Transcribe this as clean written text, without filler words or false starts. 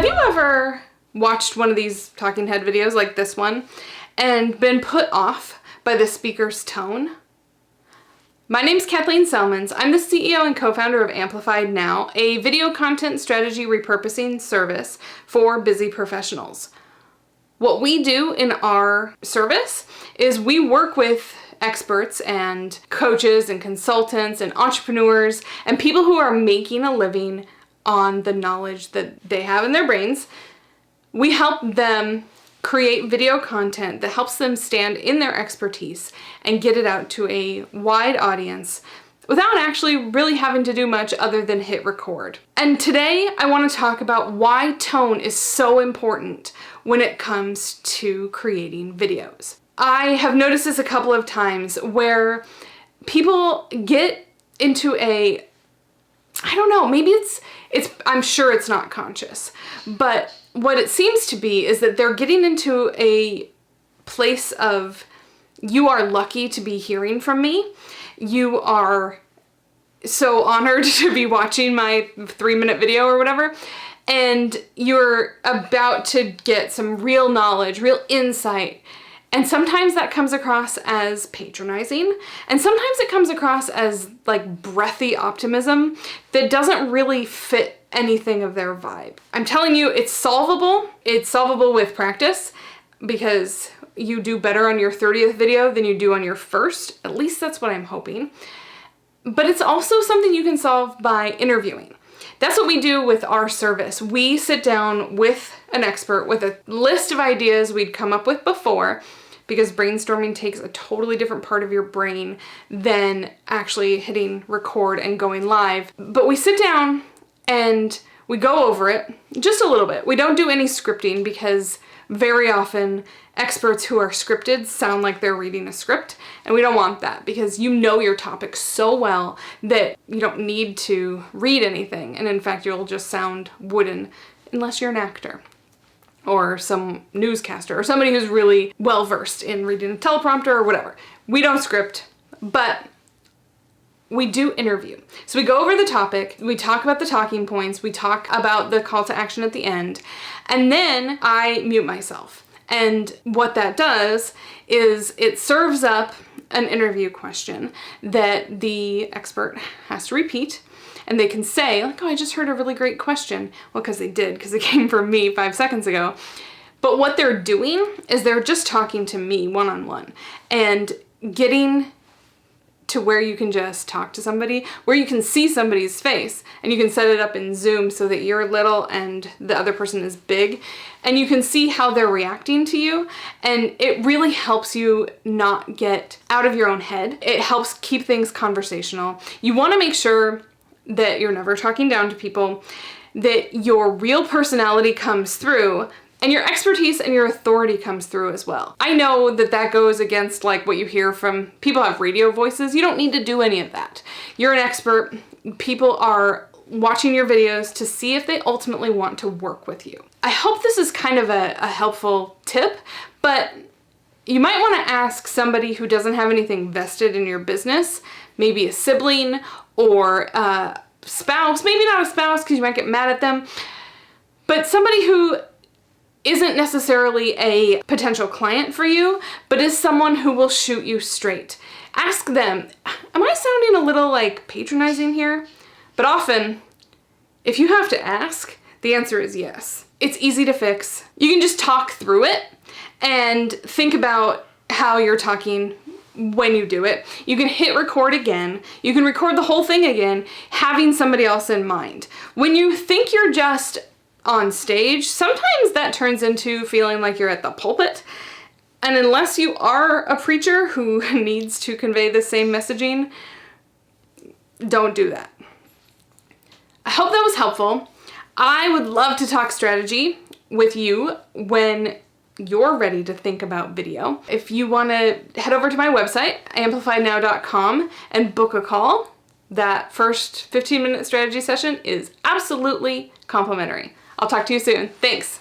you ever watched one of these talking head videos like this one and been put off by the speaker's tone? My name's Kathleen Selmans. I'm the CEO and co-founder of Amplified Now, a video content strategy repurposing service for busy professionals. What we do in our service is we work with experts and coaches and consultants and entrepreneurs and people who are making a living on the knowledge that they have in their brains. We help them create video content that helps them stand in their expertise and get it out to a wide audience without actually really having to do much other than hit record. And today I want to talk about why tone is so important when it comes to creating videos. I have noticed this a couple of times where people get into a, I don't know, maybe it's I'm sure it's not conscious, but what it seems to be is that they're getting into a place of, you are lucky to be hearing from me. You are so honored to be watching my 3-minute video or whatever. And you're about to get some real knowledge, real insight. And sometimes that comes across as patronizing, and sometimes it comes across as like breathy optimism that doesn't really fit anything of their vibe. I'm telling you, it's solvable. It's solvable with practice, because you do better on your 30th video than you do on your first. At least that's what I'm hoping. But it's also something you can solve by interviewing. That's what we do with our service. We sit down with an expert with a list of ideas we'd come up with before, because brainstorming takes a totally different part of your brain than actually hitting record and going live. But we sit down and we go over it just a little bit. We don't do any scripting, because very often experts who are scripted sound like they're reading a script, and we don't want that, because you know your topic so well that you don't need to read anything, and in fact you'll just sound wooden unless you're an actor or some newscaster or somebody who's really well versed in reading a teleprompter or whatever. We don't script, but we do interview. So we go over the topic, we talk about the talking points, we talk about the call to action at the end, and then I mute myself. And what that does is it serves up an interview question that the expert has to repeat, and they can say, like, oh, I just heard a really great question. Well, because they did, because it came from me 5 seconds ago. But what they're doing is they're just talking to me one-on-one and getting to where you can just talk to somebody, where you can see somebody's face, and you can set it up in Zoom so that you're little and the other person is big, and you can see how they're reacting to you, and it really helps you not get out of your own head. It helps keep things conversational. You want to make sure that you're never talking down to people, that your real personality comes through, and your expertise and your authority comes through as well. I know that that goes against like what you hear from people who have radio voices. You don't need to do any of that. You're an expert. People are watching your videos to see if they ultimately want to work with you. I hope this is kind of a helpful tip, but you might want to ask somebody who doesn't have anything vested in your business, maybe a sibling or a spouse, maybe not a spouse because you might get mad at them, but somebody who isn't necessarily a potential client for you, but is someone who will shoot you straight. Ask them, am I sounding a little like patronizing here? But often, if you have to ask, the answer is yes. It's easy to fix. You can just talk through it and think about how you're talking when you do it. You can hit record again. You can record the whole thing again, having somebody else in mind. When you think you're just on stage, sometimes that turns into feeling like you're at the pulpit. And unless you are a preacher who needs to convey the same messaging, don't do that. I hope that was helpful. I would love to talk strategy with you when you're ready to think about video. If you want to head over to my website, amplifiednow.com, and book a call, that first 15-minute strategy session is absolutely complimentary. I'll talk to you soon. Thanks.